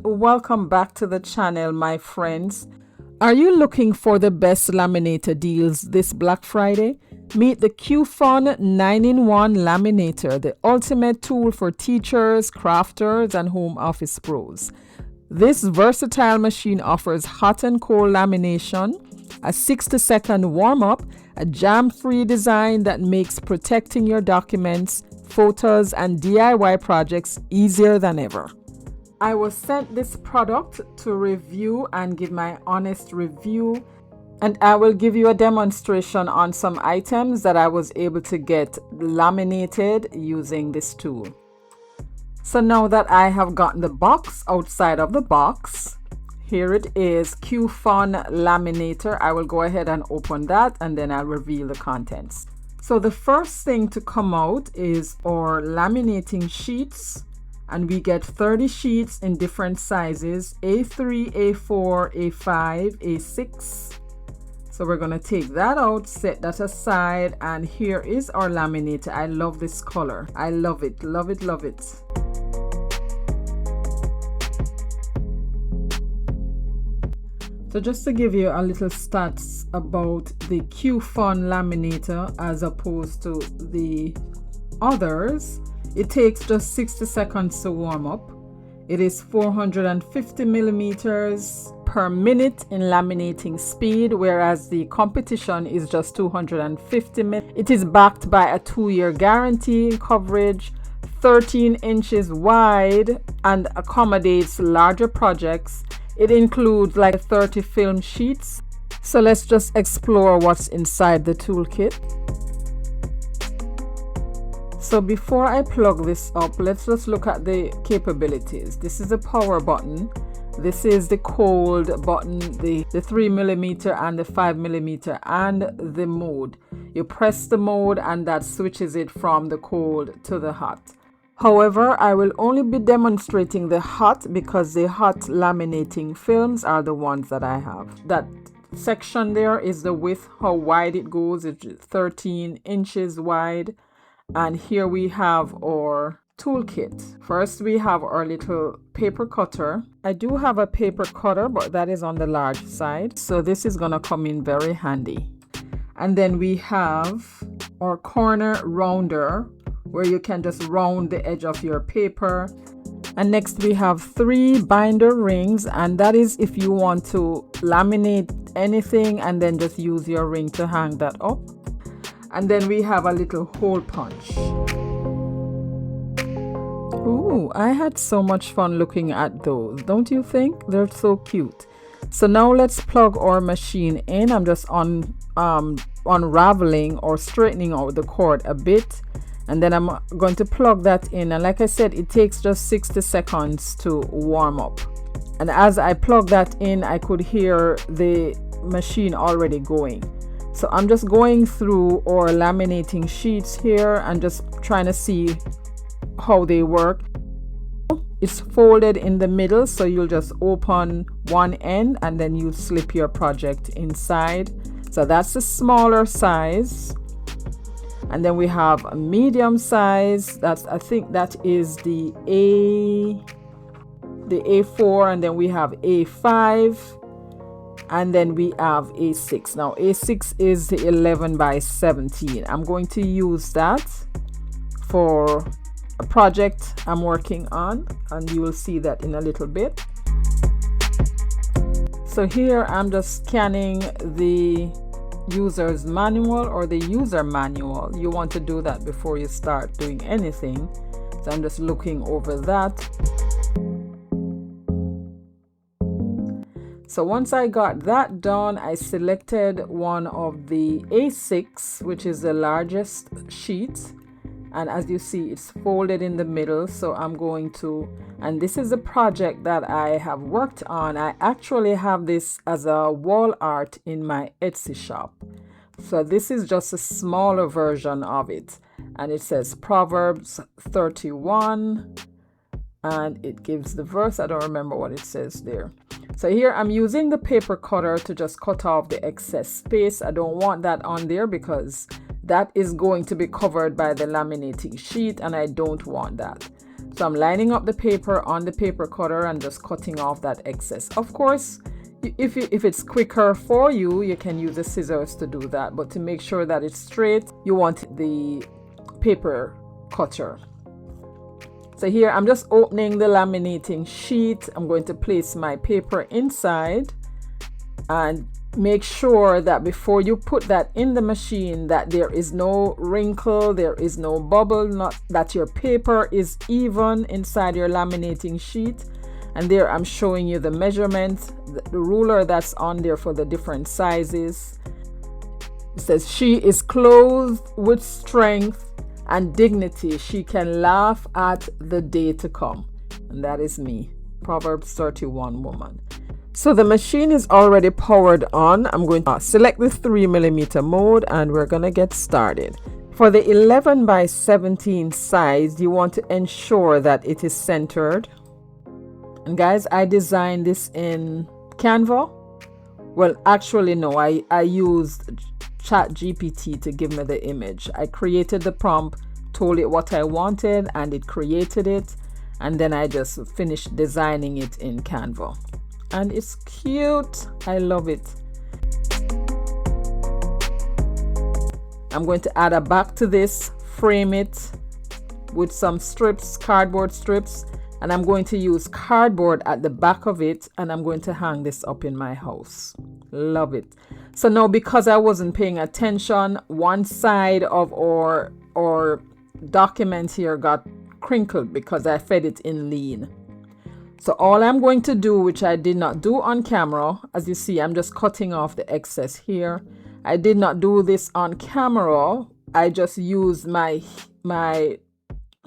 Welcome back to the channel, my friends. Are you looking for the best laminator deals this Black Friday? Meet the QFUN 9-in-1 Laminator, the ultimate tool for teachers, crafters, and home office pros. This versatile machine offers hot and cold lamination, a 60-second warm-up, a jam-free design that makes protecting your documents, photos, and DIY projects easier than ever. I was sent this product to review and give my honest review, and I will give you a demonstration on some items that I was able to get laminated using this tool. So now that I have gotten the box outside of the box, here it is, QFUN Laminator. I will go ahead and open that and then I'll reveal the contents. So the first thing to come out is our laminating sheets. And we get 30 sheets in different sizes, A3, A4, A5, A6. So we're going to take that out, set that aside, and here is our laminator. I love this color. I love it, love it, love it. So just to give you a little stats about the QFUN laminator as opposed to the others, it takes just 60 seconds to warm up. It is 450 millimeters per minute in laminating speed, whereas the competition is just 250 millimeters. It is backed by a 2-year guarantee coverage, 13 inches wide, and accommodates larger projects. It includes like 30 film sheets. So let's just explore what's inside the toolkit. So before I plug this up, let's just look at the capabilities. This is the power button. This is the cold button, the 3mm and the 5mm, and the mode. You press the mode and that switches it from the cold to the hot. However, I will only be demonstrating the hot because the hot laminating films are the ones that I have. That section there is the width, how wide it goes. It's 13 inches wide. And here we have our toolkit. First we have our little paper cutter. I do have a paper cutter, but that is on the large side, so this is gonna come in very handy. And then we have our corner rounder, where you can just round the edge of your paper. And next we have 3 binder rings, and that is if you want to laminate anything and then just use your ring to hang that up. And then we have a little hole punch. Ooh, I had so much fun looking at those, don't you think? They're so cute. So now let's plug our machine in. I'm just unraveling or straightening out the cord a bit. And then I'm going to plug that in. And like I said, it takes just 60 seconds to warm up. And as I plug that in, I could hear the machine already going. So I'm just going through our laminating sheets here and just trying to see how they work. It's folded in the middle, so you'll just open one end and then you slip your project inside. So that's the smaller size. And then we have a medium size. I think that is the A4, and then we have A5. And then we have A6. Now A6 is the 11 by 17. I'm going to use that for a project I'm working on, and you will see that in a little bit. So here I'm just scanning the user's manual or the user manual. You want to do that before you start doing anything. So I'm just looking over that. So once I got that done, I selected one of the A6, which is the largest sheet. And as you see, it's folded in the middle. So I'm going to, and this is a project that I have worked on. I actually have this as a wall art in my Etsy shop. So this is just a smaller version of it. And it says Proverbs 31. And it gives the verse. I don't remember what it says there. So here I'm using the paper cutter to just cut off the excess space. I don't want that on there because that is going to be covered by the laminating sheet and I don't want that. So I'm lining up the paper on the paper cutter and just cutting off that excess. Of course, if it's quicker for you, you can use the scissors to do that, but to make sure that it's straight, you want the paper cutter. So here I'm just opening the laminating sheet. I'm going to place my paper inside and make sure that before you put that in the machine that there is no wrinkle, there is no bubble, not that your paper is even inside your laminating sheet. And there I'm showing you the measurements, the ruler that's on there for the different sizes. It says, "She is clothed with strength and dignity. She can laugh at the day to come." And that is me, Proverbs 31 woman. So the machine is already powered on. I'm going to select the 3mm mode and we're going to get started. For the 11 by 17 size, you want to ensure that it is centered. And guys, I designed this in Canva. Well, actually, no, I used ChatGPT to give me the image. I created the prompt, told it what I wanted, and it created it. And then I just finished designing it in Canva. And it's cute. I love it. I'm going to add a back to this, frame it with some strips, cardboard strips, and I'm going to use cardboard at the back of it, and I'm going to hang this up in my house. Love it. So now, because I wasn't paying attention, one side of our document here got crinkled because I fed it in lean. So all I'm going to do, which I did not do on camera, as you see, I'm just cutting off the excess here. I did not do this on camera. I just used my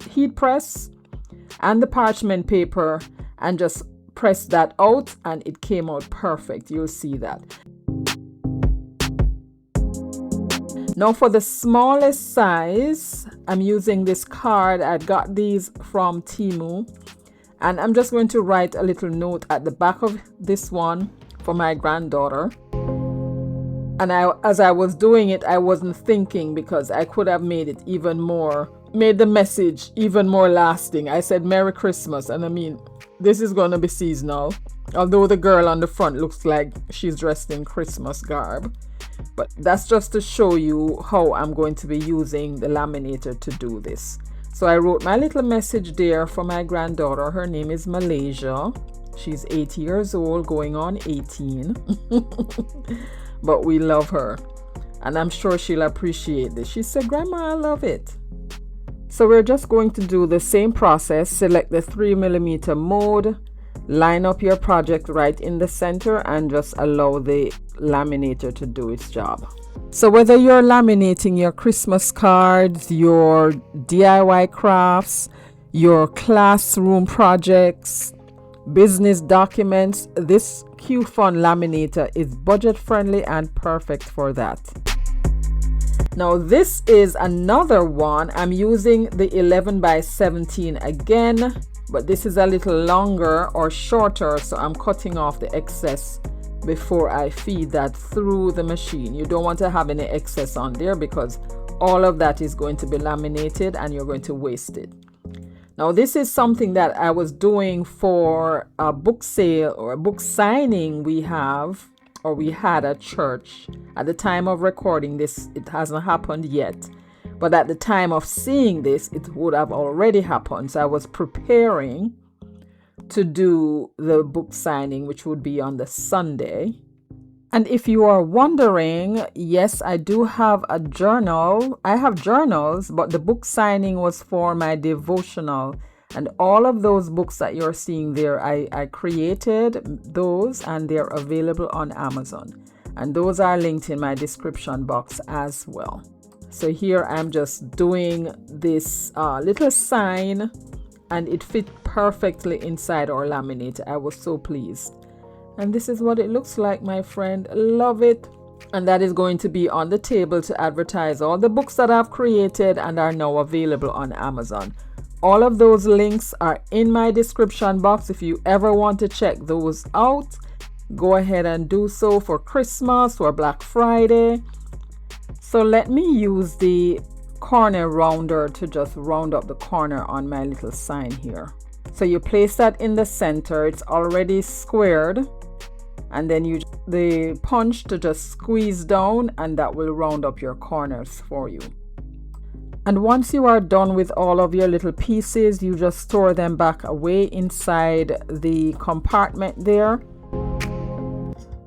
heat press and the parchment paper and just pressed that out, and it came out perfect. You'll see that. Now for the smallest size, I'm using this card. I got these from Temu. And I'm just going to write a little note at the back of this one for my granddaughter. And as I was doing it, I wasn't thinking, because I could have made the message even more lasting. I said, "Merry Christmas." And I mean, this is going to be seasonal. Although the girl on the front looks like she's dressed in Christmas garb. But that's just to show you how I'm going to be using the laminator to do this. So I wrote my little message there for my granddaughter. Her name is Malaysia. She's 8 years old, going on 18. But we love her. And I'm sure she'll appreciate this. She said, "Grandma, I love it." So we're just going to do the same process. Select the 3mm mode. Line up your project right in the center and just allow the laminator to do its job. So whether you're laminating your Christmas cards, your DIY crafts, your classroom projects, business documents, this QFUN Laminator is budget friendly and perfect for that. Now this is another one. I'm using the 11 by 17 again, but this is a little longer or shorter, so I'm cutting off the excess before I feed that through the machine. You don't want to have any excess on there, because all of that is going to be laminated and you're going to waste it. Now this is something that I was doing for a book sale or a book signing we had at church. At the time of recording this, it hasn't happened yet, but at the time of seeing this, it would have already happened. So I was preparing to do the book signing, which would be on the Sunday. And if you are wondering, yes, I do have a journal. I have journals, but the book signing was for my devotional. And all of those books that you're seeing there, I created those, and they're available on Amazon. And those are linked in my description box as well. So here I'm just doing this little sign, and it fit perfectly inside our laminator. I was so pleased. And this is what it looks like, my friend. Love it. And that is going to be on the table to advertise all the books that I've created and are now available on Amazon. All of those links are in my description box. If you ever want to check those out, go ahead and do so for Christmas or Black Friday. So let me use the corner rounder to just round up the corner on my little sign here. So you place that in the center. It's already squared, and then you the punch to just squeeze down, and that will round up your corners for you. And once you are done with all of your little pieces, you just store them back away inside the compartment there.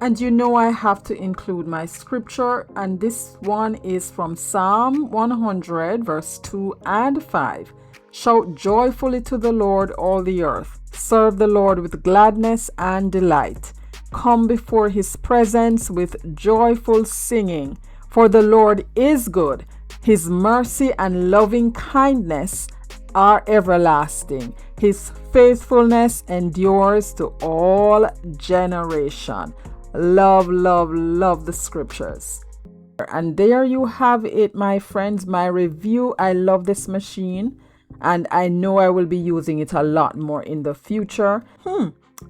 And you know I have to include my scripture, and this one is from Psalm 100 verse 2 and 5. Shout joyfully to the Lord, all the earth. Serve the Lord with gladness and delight. Come before his presence with joyful singing. For the Lord is good. His mercy and loving kindness are everlasting. His faithfulness endures to all generation. Love, love, love the scriptures. And there you have it, my friends, my review. I love this machine, and I know I will be using it a lot more in the future.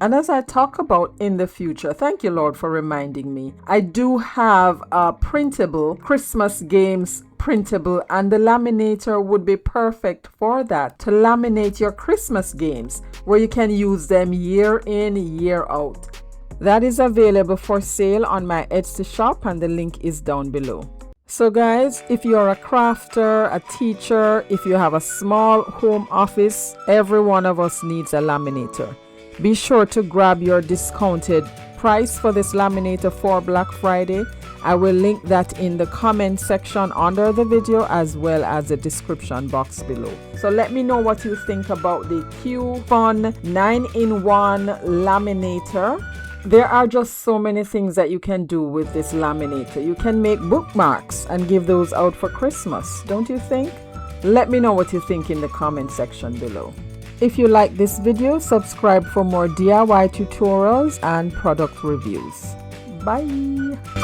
And as I talk about in the future, thank you, Lord, for reminding me. I do have a printable Christmas games printable, and the laminator would be perfect for that, to laminate your Christmas games where you can use them year in, year out. That is available for sale on my Etsy shop, and the link is down below. So guys, if you're a crafter, a teacher, if you have a small home office, every one of us needs a laminator. Be sure to grab your discounted price for this laminator for Black Friday. I will link that in the comment section under the video, as well as the description box below. So let me know what you think about the QFUN 9-in-1 laminator. There are just so many things that you can do with this laminator. You can make bookmarks and give those out for Christmas, don't you think? Let me know what you think in the comment section below. If you like this video, subscribe for more DIY tutorials and product reviews. Bye!